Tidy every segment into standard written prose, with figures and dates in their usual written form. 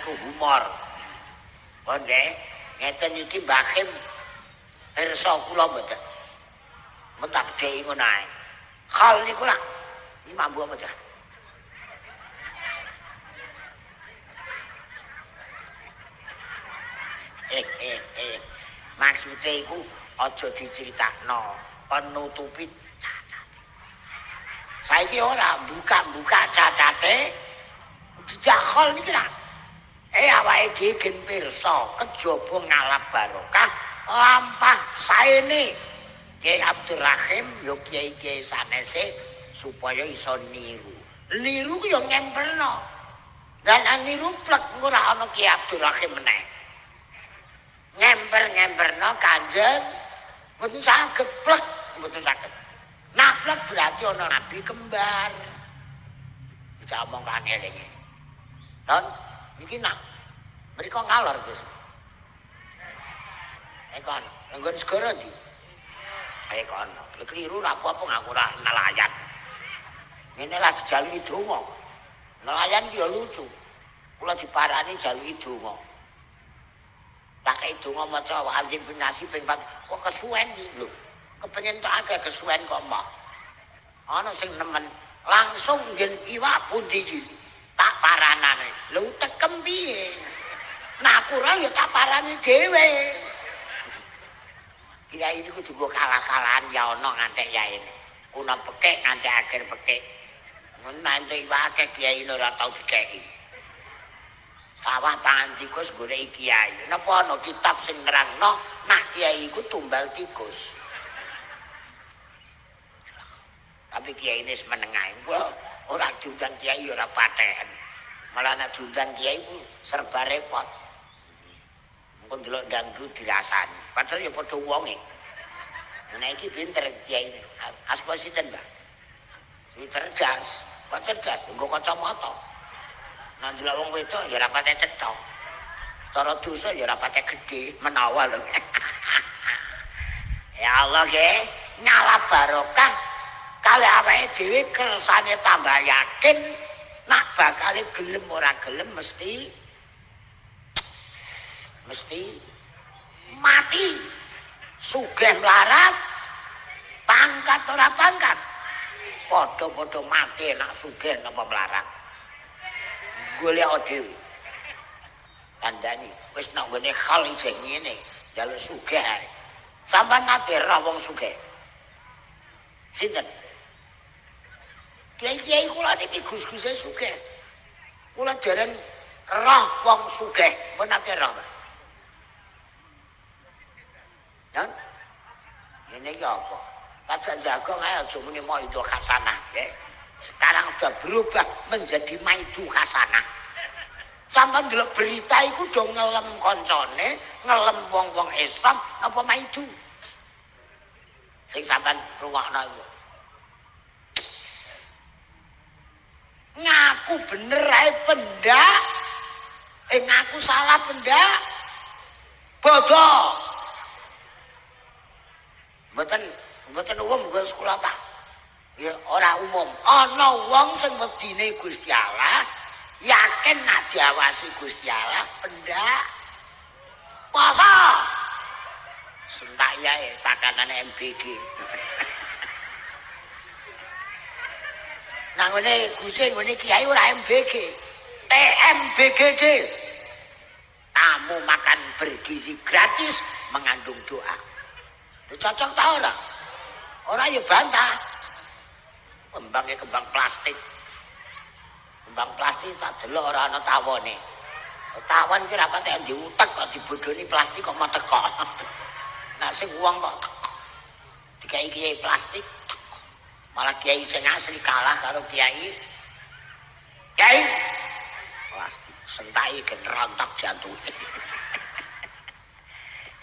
iku humor. Kon nggih, ngeten iki Mbah Kim pirsa kula mboten. Mentap dhek ngono ae. Hal niku lah. Iki mambu apa cah? Maksudnya iku aja diceritakno, kon nutupi cacate. Saiki ora buka-buka cacate, dijakol niki lah. Awake dhewe gen pirsa kejaba ngalap barokah lampah saene. Kyai Abdurrahim yo kiai-kiai sanese supaya iso niru. Niru yo ngempelno. Dan niru plek ora ana Kyai Abdurrahim meneh. Ngemper-ngemperno Kanjeng mboten saged plek, mboten saged. Naplek berarti ana nabi kembar. Dijak omong kane elinge. Non iki nak mriko ngalor Gus. Ekon, nggon segara ndi? Ayo kono, keliru ra apa-apa ngaku ora nelayan. Ngene lah dijaluki donga. Nelayan ki ya lucu. Kula diparani jaluki donga. Tak kei donga maca wa azim bin nasi ping 4 kok kesuwen iki lho. Kepengin tok akeh kesuwen kok mah. Ana sing nemen langsung njen iwak pundi iki. Tak paranane. Lho tekem piye? Nah aku ora ya tak parani dhewe. Kiai ini kudu go kalah-kalahan ya ana ngantek yae. Kuna pekek ngantek akhir pekek. Nanti wae kiai ora tau dikeki. Sawah pangan tikus golek kiai. Napa ana kitab sing nerangno nak kiai iku tumbal tikus. Tapi kiai ini menengae. Ora diundang kiai ora paten. Malah nek diundang kiai ku serba repot. Mungkin delok dangdut dirasani. Padahal ya padha wonge. Nah iki pinter kiai ini. Asma sinten, Mbak? Si cerdas. Kok cerdas? Nggo kacamata. Nah delok wong wedok ya ora pate cetha. Cara dosa ya ora pate gedhe, menawa lho. Ya Allah nggih, nyala barokah kali awake dhewe kersane tambah yakin nak bakal gelem ora gelem mesti mati. Sugih melarat, pangkat ora pangkat. Padha-padha mati nak sugih napa melarat. Golek dhewe. Kandhani wis nak ngene hal jeng ngene, njaluk sugih ae. Sampeyan nate roh wong sugih. Sinten? Kiai-kiai kula niki gus-guse sugih. Kula dereng roh wong sugih, pun nate roh. Dan ini apa? Tajak jago aja aja muni maidu hasanah, ya. Sekarang sudah berubah menjadi maidu hasanah. Sampai ndelok berita iku do ngelem koncone, ngelem wong-wong Islam apa maidu. Sing sampean rungokno iku. Ngaku bener ae pendak. Ngaku salah pendak. Bodoh. Mboten umum nggo sekolah tak. Ya ora umum. Ana wong sing wedine Gusti Allah, yakin nak diawasi Gusti Allah pendak. Poso. Sentak yae pakanane MBG. Nang ngene Gusti ngene kiai ora MBG. TMBGD. Tamu makan bergizi gratis mengandung doa. Cocok ta ora? Ora ya bantah. Kembangnya kembang plastik. Kembang plastik tak delok ora ana tawone. Tawon ki ra patek diutek kok dibodoni plastik kok mau teko. Nah sing wong kok dikai kiai plastik. Malah kiai sing asli kalah karo kiai. Kiai plastik sentai gen rontok jantunge.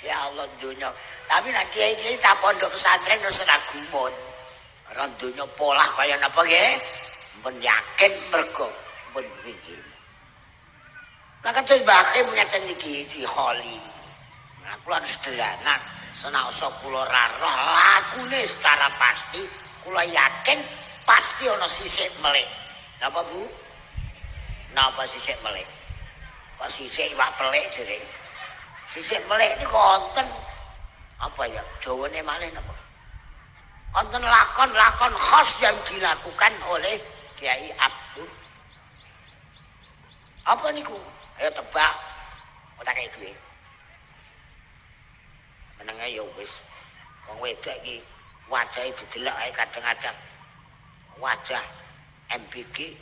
Ya Allah dunya. Tapi nek kiai-kiai cah pondok pesantren wis ora gumun. Ora dunya polah kaya napa nggih? Men yakin mergo men ilmu. Lah kados Mbah Kim ngeten iki dikholi. Nah kula sederhana senaosa kula ra roh lakune secara pasti, kula yakin pasti ana sisik melih. Napa Bu? Napa sisik melih? kok sisik iwak pelik jere. Sisik pelik niku wonten apa ya? Jawane malih napa? Wonten lakon-lakon khas yang dilakukan oleh Kiai Abdul. Apa niku? Ayo tebak. Ora kaya duwe. Menenge ya wis. Wong wedok iki wajahe didelok ae kadang-kadang. Wajah MBG.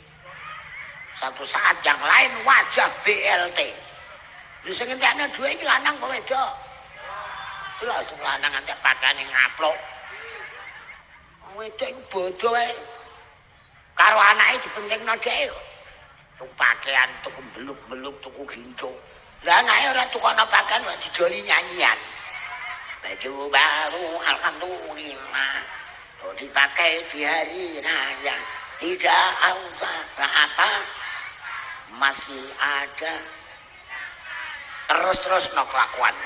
Satu saat yang lain wajah BLT. Lha sing entekne duwe iki lanang apa wedok? Jelas sing lanang antek pakane ngaplok. Wong wedok iku bodho ae. Karo anake dipentingno dhek kok. Tuku pakaian, tuku beluk-beluk, tuku ginco. Lah anake ora tukono pakaian kok dijoli nyanyian. Baju baru alhamdulillah. Oh, dipakai di hari raya. Tidak usah apa. Masih ada. Terus-terus no kelakuan.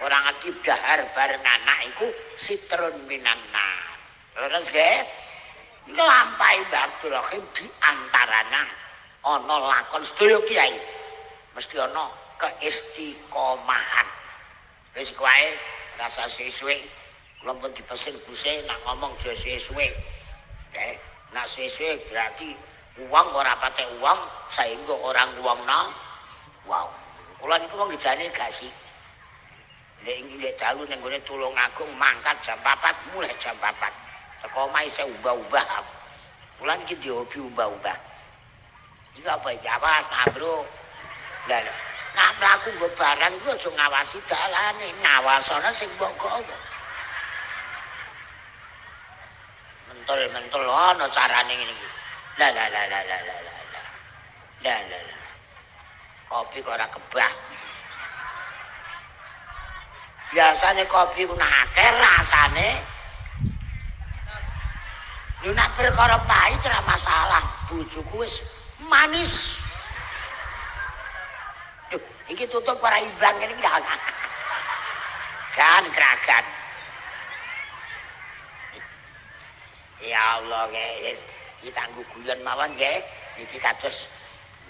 Orang akib dahar bareng anak iku sitrun minanar. Terus nggih. Nglampahi Mbah Abdul Rahim di antaranya ana lakon sedaya kiai. Mesti ana keistiqomahan. Wis kuwi rasa sesuwe kula pun dipesen Guse nak ngomong aja sesuwe. Nggih, nak sesuwe berarti uang ora patek uang sehingga orang uangna. Wow. Kula niku wong gejane gak sih. Nek dalu ning gone Tulungagung mangkat jam 4 mulai jam 4. Teko omahe saya ubah-ubah. Kula iki di hobi ubah-ubah. Iki apa iki? Awas nah, Bro. Lah nak mlaku nggo barang ku aja ngawasi dalane, ngawasana sing mbok gawa. Mentul-mentul ana carane ngene iki. Lah. Kopi kok ora kebak. Biasane kopi ku nak akeh rasane. Lu nak perkara pahit ora masalah, bojoku wis manis. Iki tutup para ibang ini kan keragan. Ya Allah guys, kita guyon mawon nggih. Iki kados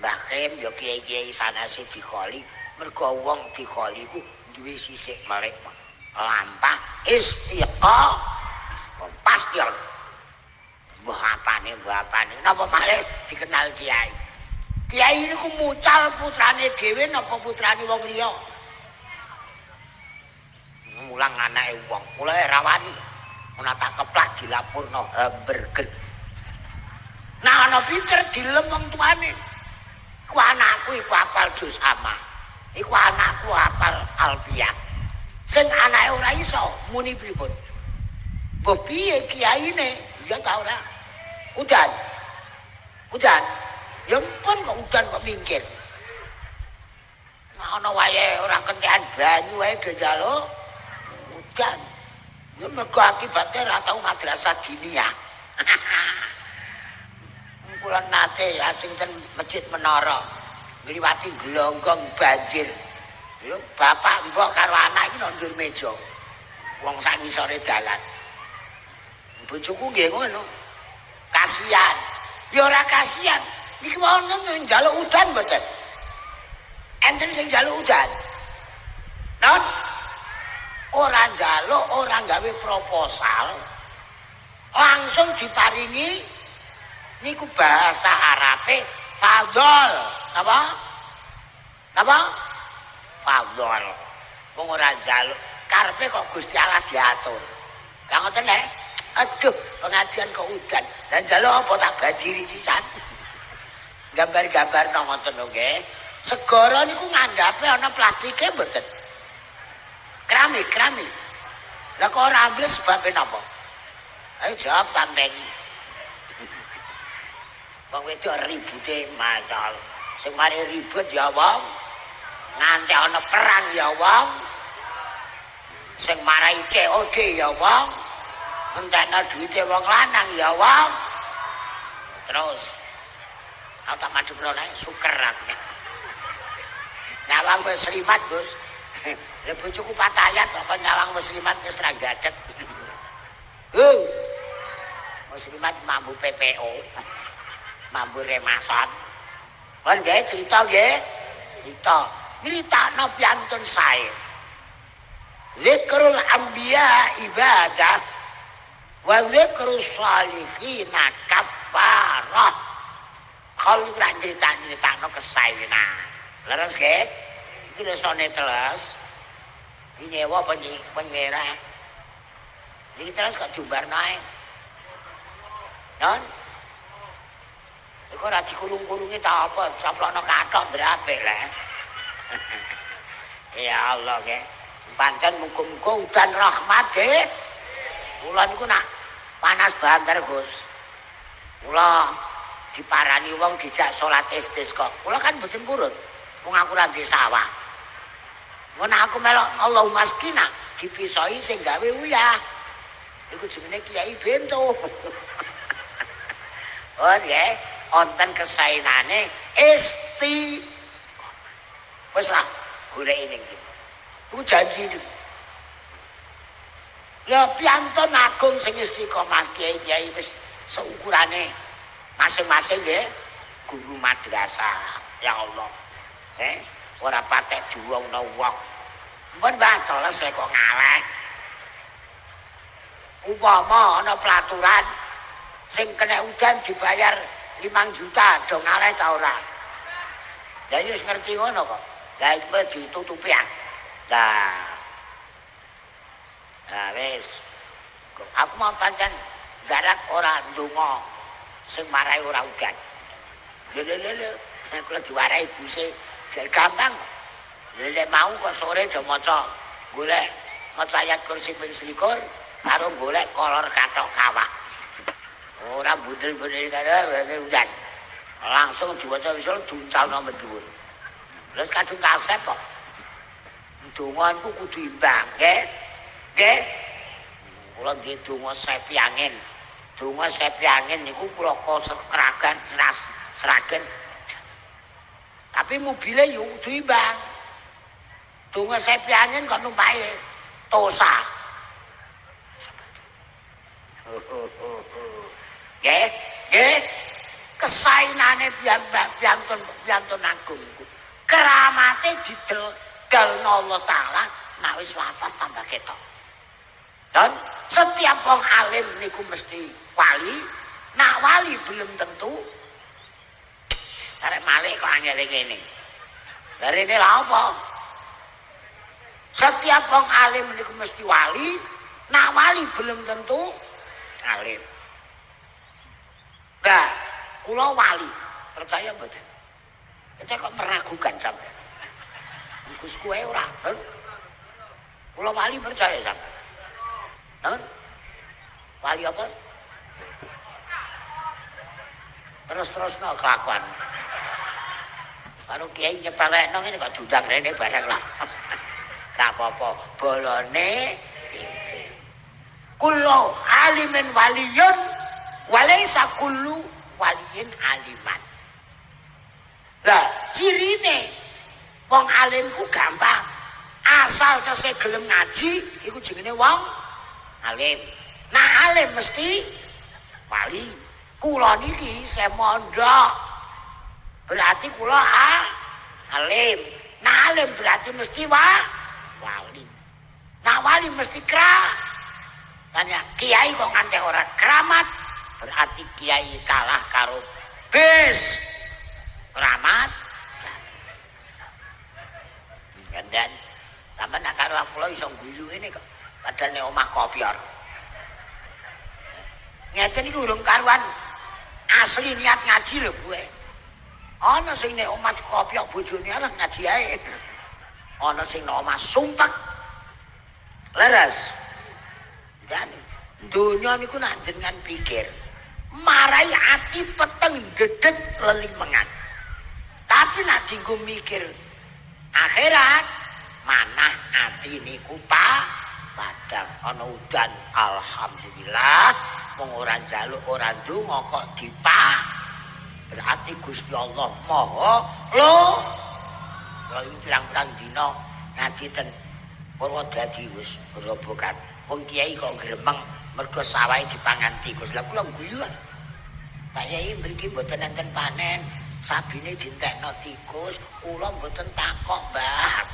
Mbah Khem ya kiai-kiai sanase dikholi. Mergo wong dikholi ku duwe sisik melek. Lampah pasti mbah apane napa malih dikenal kiai. Kiai niku mucal putrane dhewe napa putrane wong liya? Mulang anake wong. Kula ora wani. Ana tak keplak dilapurno hamburger. Nah ana pinter dilem wong tuane. Ku anakku iku hafal juz amma. Iku anakku hafal alfiyah. Sing anake ora iso muni pripun? Mbok piye kiyaine? Ya ta ora? Udan. Ya ampun kok udan kok minggir. Nah ana wayahe ora kentekan banyu wae do njaluk udan. Ya mergo akibate ora tau madrasah diniyah. Kula nate ajeng ten Masjid Menara ngliwati glonggong banjir. Ya bapak mbok karo anak iki nang ndur meja. Wong sak ngisore dalan. Bojoku nggih ngono. Kasihan. Ya ora kasihan. Niki wonten njaluk udan mboten. Enten sing njaluk udan. Non ora njaluk, ora gawe proposal. Langsung diparingi niku bahasa Arabe fadhol. Napa? Fadhol. Wong ora njaluk, karepe kok Gusti Allah diatur. Lah ngoten nek. Aduh, pengajian kok udan. Lah njaluk apa tak badiri sisan. Gambar-gambar nang ngoten lho nggih. Segara niku ngandhape ana plastike mboten. Keramik. Lah kok ora ambles sebabe napa? Ayo jawab tanteni. Wong wedok ribute masal. Sing mari ribut ya wong. Nganti ana perang ya wong. Sing marai COD ya wong. Entekno duwite wong lanang ya wong. Terus tak madhep rene suker aku. Nyawang muslimat, Gus. Lah bojoku patayat kok nyawang muslimat wis ra gadeg. Muslimat mambu PPO. Mambu remason. Kon nggih cerita nggih. Kita nyritakno piantun sae. Zikrul anbiya ibadah wa zikrus sholihina kafarah. Kalau ora nyritakno kesaenan. Leres nggih? Iki lho sone teles. Iki nyewa penyerah. Iki terus kok jumbarno ae. Non? Iku ora dikurung-kurungi ta apa? Coplokno kathok ndrapik le. Ya Allah nggih. Pancen muga-muga udan rahmat nggih. Kula niku nak panas banter, Gus. Kula diparani wong dijak salat istisqa. Kula kan mboten purun. Wong aku ora ndek sawah. Ngono aku melok Allahumma skina dipisoi sing gawe uyah. Iku jenenge Kiai Bento. Oh nggih, wonten kesaenane wis lah goleki ning iki. Iku janji niku. Ya piantun agung sing istiqomah kiai-kiai wis seukurane masing-masing nggih guru madrasah. Ya Allah. Ora patek diwongno wong. Mun teles kok ngaleh. Upama ana pelaturan sing kena udan dibayar 5 juta do ngaleh ta ora? Lah wis ngerti ngono kok. Lah iku ditutupi ya. Nah wis. Aku mau pancen jarak ora ndonga sing marai ora udan. Lho. Kula diwarai buse jek gampang. Lek mau kok sore do maca golek maca ayat kursi ping 21 karo golek kolor kathok kawak. Ora bundel-bundel karo udan. Langsung diwaca wis diuncalno mendhuwur. Terus kadung kasep kok. Donganku kudu imbang, nggih. Nggih. Kula nggih donga sepi angin. Donga sepi angin niku kula kosragan seragen. Tapi mobile yo kudu imbang. Donga sepi angin kok numpake tosa. Nggih, nggih. Kesaenane piantun agung iku. Keramate didelno Allah Taala nek wis wafat tambah ketok. Dan setiap wong alim niku mesti wali, nak wali belum tentu. Arek malik kok angel ngene. Lah rene lha apa? Setiap wong alim niku mesti wali, nak wali belum tentu alim. Nah, kula wali, percaya mboten? Kita kok meragukan sampean. Gus kowe ora, Nun. Kula wali percaya sampean. Nun. Wali apa? Terus-terusno kelakuan. Karo kiai nyepelekno ngene kok diundang rene bareng lah. Ora apa-apa, bolone kullu alimin waliyun walaysa kullu waliyin aliman. Lah, cirine wong alim ku gampang. Asal cese gelem ngaji iku jenenge wong alim. Nah, alim mesti wali. Kula niki saya mondok. Berarti kula alim. Nah, alim berarti mesti wali. Nah, wali mesti tanya kiai kok nganti ora keramat, berarti kiai kalah karo bis keramat. Dan sampeyan nak karo aku iso guyu ini kok padahal nek omah kopior. Ngeten iki urung karuan asli niat ngaji lho kowe. Ana sing nek omah kopior bojone arep ngaji ae. Ana sing nek omah sumpek. Leres. Dan dunia niku nak jenengan pikir marai ati peteng gedet lelimengan. Tapi nak dinggo mikir akhirat manah ati niku padang ana udan alhamdulillah wong ora njaluk ora ndonga kok berarti Gusti Allah Maha lho. Kalau ini pirang-pirang dina ngaji ten Purwodadi wis gerobokan. Wong kiai kok gremeng mergo sawahe dipangan tikus. Lah kula guyu. Pak Yai mriki mboten enten panen. Sabine dintekno tikus, kula mboten takok, Mbah.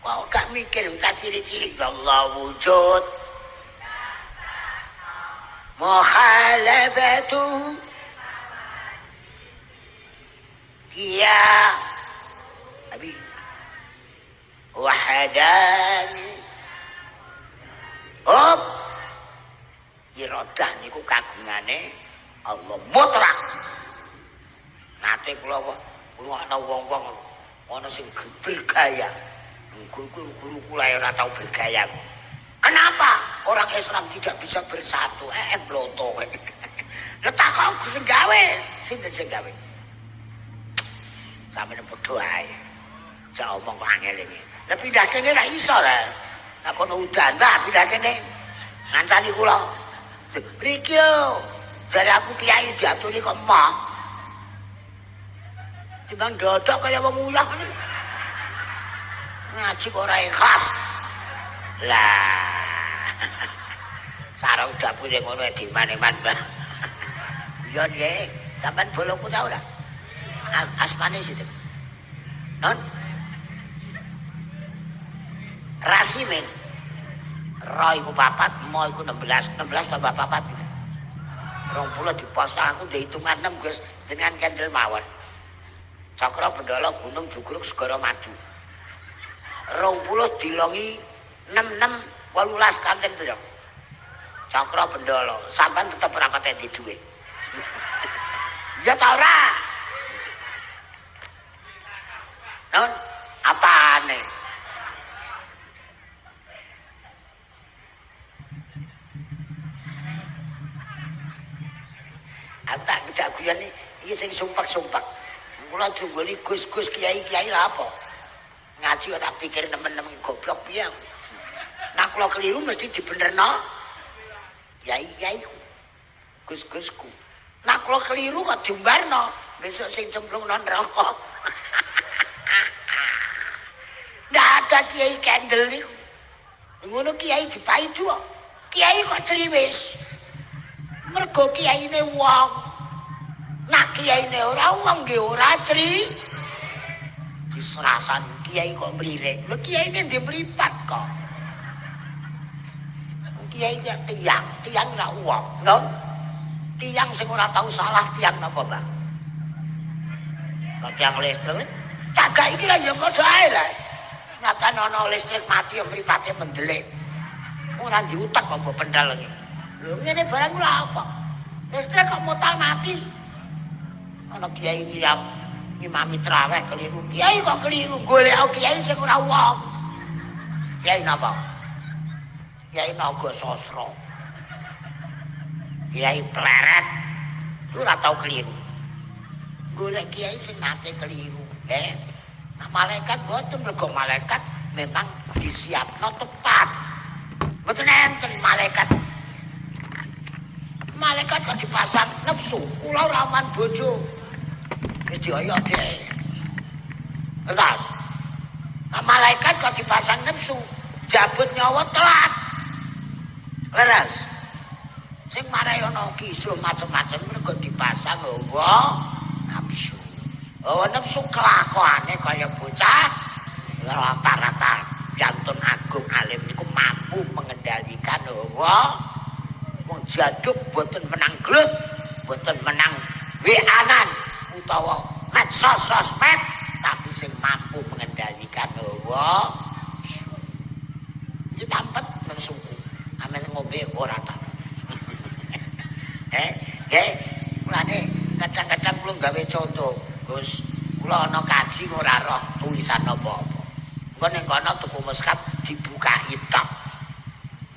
Kok gak mikir caciri-ciri Allah wujud. Mukhalafatu ya abi wahadani op iradah niku kagungane Allah mutlak. Nate kula ana wong-wong ana sing bergaya. Guru kula ora tau bergaya. Kenapa orang Islam tidak bisa bersatu? Bloto. Lha takon sing gawe, sinten sing gawe? Sampeyan padha ae. Jak omong kok angel iki. Lah pindah kene ra iso lah. Lah kono udan, Mbah, pindah kene. Ngancani kula. Mriki lho. Jare aku kiai diaturi kok emoh. Timbang dodok kaya wong uyah ngene. Ngaji kok ora ikhlas. Lah. Sarung dapure ngono di mane-man, Mbah. Yo nggih, sampean boloku ta ora? Asmane sinten? Non? Rasimin. Ro iku 4, mo iku 16 tambah 4. 20 diposo aku ndek hitungan 6, Gus, dengan kendel mawon. Cakra Bendala Gunung Jugruk Segara Madu. 20 dilongi 66 18 kanten piro? Cakra Bendala, sampean tetep ora pateni dhuwit. Ya ta ora? Non, apane? Aku tak ngejak guyon iki sing sumpak-sumpak. Kula dunggoni Gus-gus kiai-kiai lha apa? Ngaji kok tak pikir nemen-nemen goblok piye. Nah kula keliru mesti dibenerno. Kiai-kiai Gus-gusku. Nah kula keliru kok diumbarno. Besok sing cemplung nang neraka. Ndak ada kiai kendel niku. Ngono kiai dipaidu kok. Kiai kok celiwis. Mergo kiyaine wong. Nak kiyaine ora wong nggih ora cri. Diserasan kiai kok mlirik. Lho kiyaine ndek mripat kok. Kiai kok tiang ora wong, no? Tiang sing ora tau salah tiang napa, Mbak? Kok tiang listrik cagak iki lah ya padha ae lah. Nyatane ana listrik mati ya mripate mendelik. Ora diutak kok mbok pendal iki. Lho ngene barang lha apa? Listrik kok mutal mati. Ana kiai yang ngimami traweh keliru. Kiai kok keliru golek kiai sing ora wong. Kiai napa? Kiai Naga Sasra. Kiai pleret. Ora tau keliru. Golek kiai sing nate keliru, nggih. Nah, malaikat boten mergo malaikat memang disiapno tepat. Mboten enten malaikat. Malaikat kok dipasang nepsu, kula ora aman bojo. Wis dioyok dhek. Terus. Nah, malaikat kok dipasang nepsu, jabut nyawa telat. Leres. Sing marai ana kisruh macem-macem mergo dipasang hawa nafsu. Hawa nafsu kelakuane kaya bocah rata-rata yantun agung alim niku mampu mengendalikan hawa. Wong jaduk boten menang glut, boten menang WA-an utawa medsos sosmed, tapi sing mampu mengendalikan hawa. Iki tampet nang suku. Amen ngombe ora ta. Nggih, mulane kadang-kadang kula gawe contoh, Gus. Kula ana kaji ora roh tulisan apa-apa. Engko ning kono tuku muskap dibukai tok.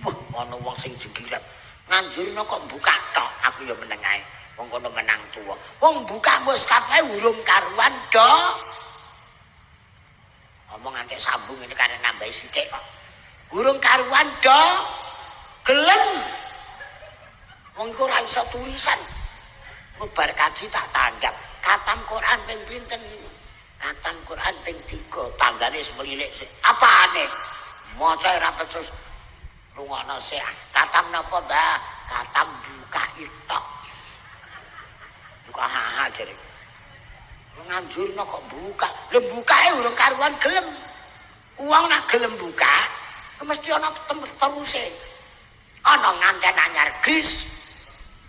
Wah, ana wong sing jegiret. Nganjurno kok buka tok, aku ya meneng ae. Wong kono menang tuwa. Wong buka muskap ae urung karuan do. Ngomong nganti sambung ini karena nambah sithik kok. Urung karuan do. Gelem. Wong iku ora iso tulisan. Bar kaji tak tanggap. Katam Quran ping pinten? Katam Quran ping 3. Tanggane semelilik sik. Apane? Maca ora becus. Rungokno sik. Katam napa, Mbah? Katam buka itok. jare. Nganjurno kok buka. Lho bukae urung karuan gelem. Wong nak gelem buka, mesti ana teruse. Ana nganten anyar gris.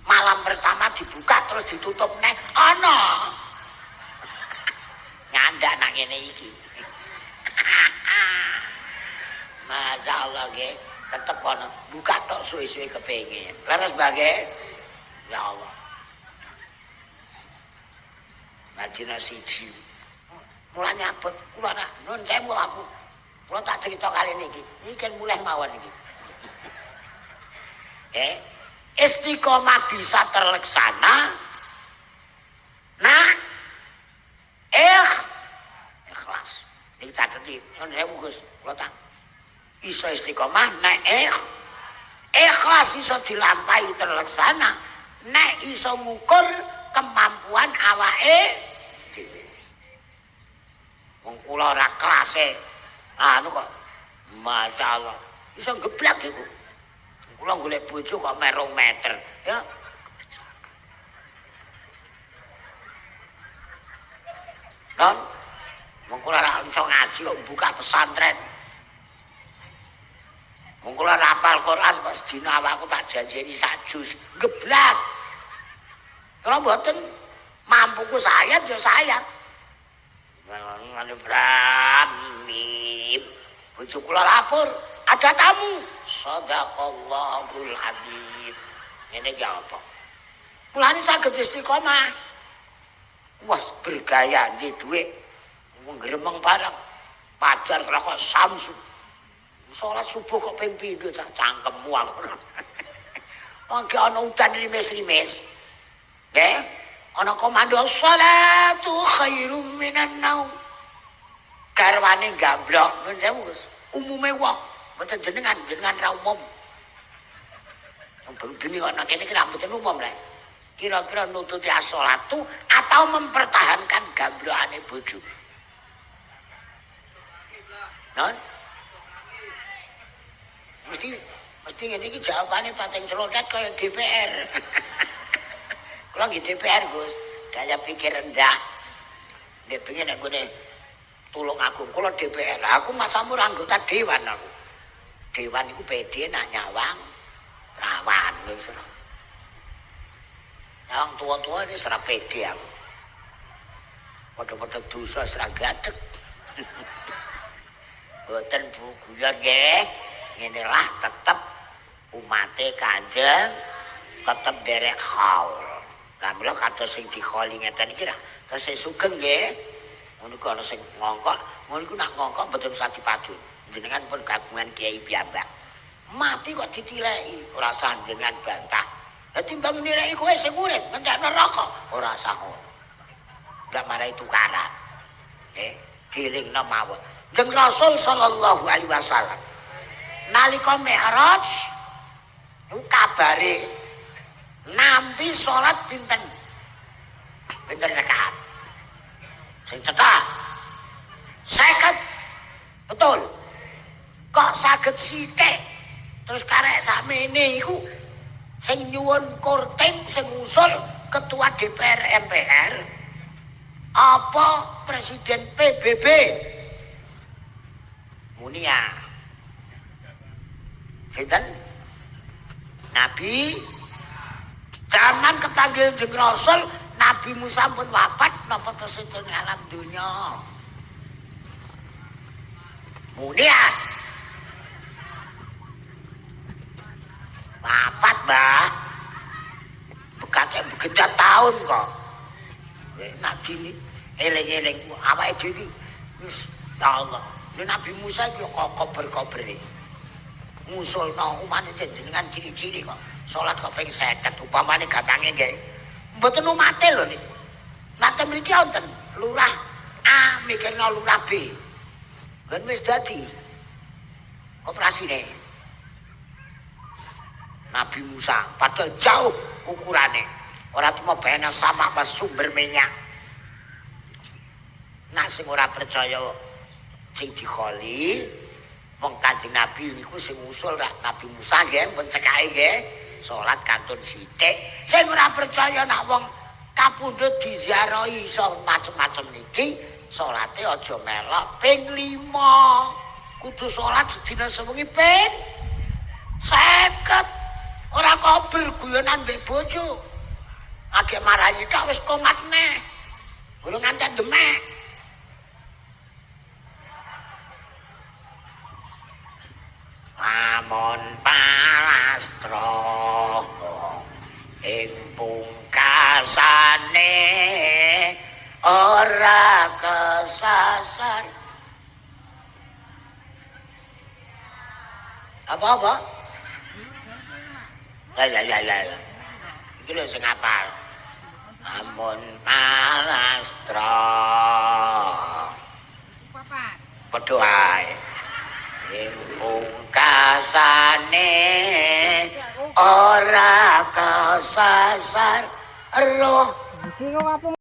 Malam pertama dibuka terus ditutup neh. Ana. Nyandak nang ngene iki. Masyaallah nggih, tetep ana buka tok suwe-suwe kepengin. Leres bae. Ya Allah. Ngajine siji. Mulane abot kula nak nun sewu aku. Kula tak cerita kali niki. Iki kan mulai mawon iki. Istiqomah bisa terlaksana nah ikhlas. Iki cateti nun sewu Gus. Kula tak iso istiqomah nek ikhlas iso dilampahi terlaksana nek iso ngukur kemampuan awake dhewe. Wong kula ora kelase anu kok masyaallah iso geblak iku. Kula golek bojo kok merong meter ya. Non wong kula ora iso ngaji kok buka pesantren. Wong kula rapal Quran kok sedina awakku tak janjeni sak juz geblak. Kalau mboten mampuku sayat ya sayat. Ngene berani. Bojo kula lapor, ada tamu. Shadaqallahul adzim. Ngene iki apa? Mulane saged istiqomah. Wes bergaya nggih dhuwit. Nggremeng barang. Pajar kok Samsu. Salat subuh kok ping pindho cangkemmu aku. Mangke ana udan rimis-rimis. Nggih, ana komando sholatu khairum minan naum. Garwane gamblok nun sewu Gus. Umume wong, mboten jenengan ra umum. Bengi kok nang kene ki ra mboten umum lho. Kira-kira nututi as-sholatu atau mempertahankan gamblokane bojo. Non? Mesti ngene iki jawabane pating celodhat kaya DPR. Kula nggih DPR Gus, daya pikir rendah. Nek pengen nek ngene tulung agung kula DPR. Aku masamu anggota dewan aku. Dewan iku PD nak nyawang rawan wis ora. Yang tua-tua ini serap PD aku. Padha-padha dosa serang gadeg. Boten Bu guyon nggih. Ngene lah tetep umate Kanjeng tetep derek haul. Lah mula kados sing dikholi ngeten iki ra tesih sugeng nggih. Ngono ku ana sing ngongkok, ngono ku nak ngongkok mboten usah dipadu. Jenengan pun kagungan kiai piyambak. Mati kok ditileki, ora usah jenengan bantah. Lah timbang nileki kowe sing urip ngendhek neraka, ora usah ngono. Enggak marahi tukaran. Dilingno mawon. Jeng Rasul sallallahu alaihi wasallam nalika Mi'raj iku kabare nampi salat pinten rakaat sing cetha 50 betul kok saged sithik terus karek sakmene iku sing nyuwun korting sing usul ketua DPR MPR apa presiden PBB Munia sinten Nabi zaman kepanggil jeung Rasul Nabi Musa pun wafat napa tesih teng alam dunya Munia wafat Mbah bekacek begedat tahun kok Nabi ini eling-eling awake dhewe wis ya Allah Nabi Musa iki kok kober-kober ngusulno umane jenengan ciri-ciri kok salat kok ping 50 upamane gampange nggih mboten umate lho niku nate mriki wonten lurah A mikirno lurah B kan wis dadi operasine Nabi Musa padahal jauh ukurane ora cuma bayana sama pas sumber minyak nak sing ora percaya sing dikholi wong Kanjeng Nabi niku sing usul Nabi Musa nggih pun cekake nggih salat kantun sithik sing ora percaya nak wong kapundhut diziarahi iso macem-macem niki salate aja melok ping 5 kudu salat sedina sewengi ping 50 ora kok berguyonan mbek bojo agek marahi tok wis komat neh urung ngantek demek lamun palastra ing pungkasane ora kesasar apa ya iki lho sing apal amun palastra padha ae ing pungkasane ora kesasar roh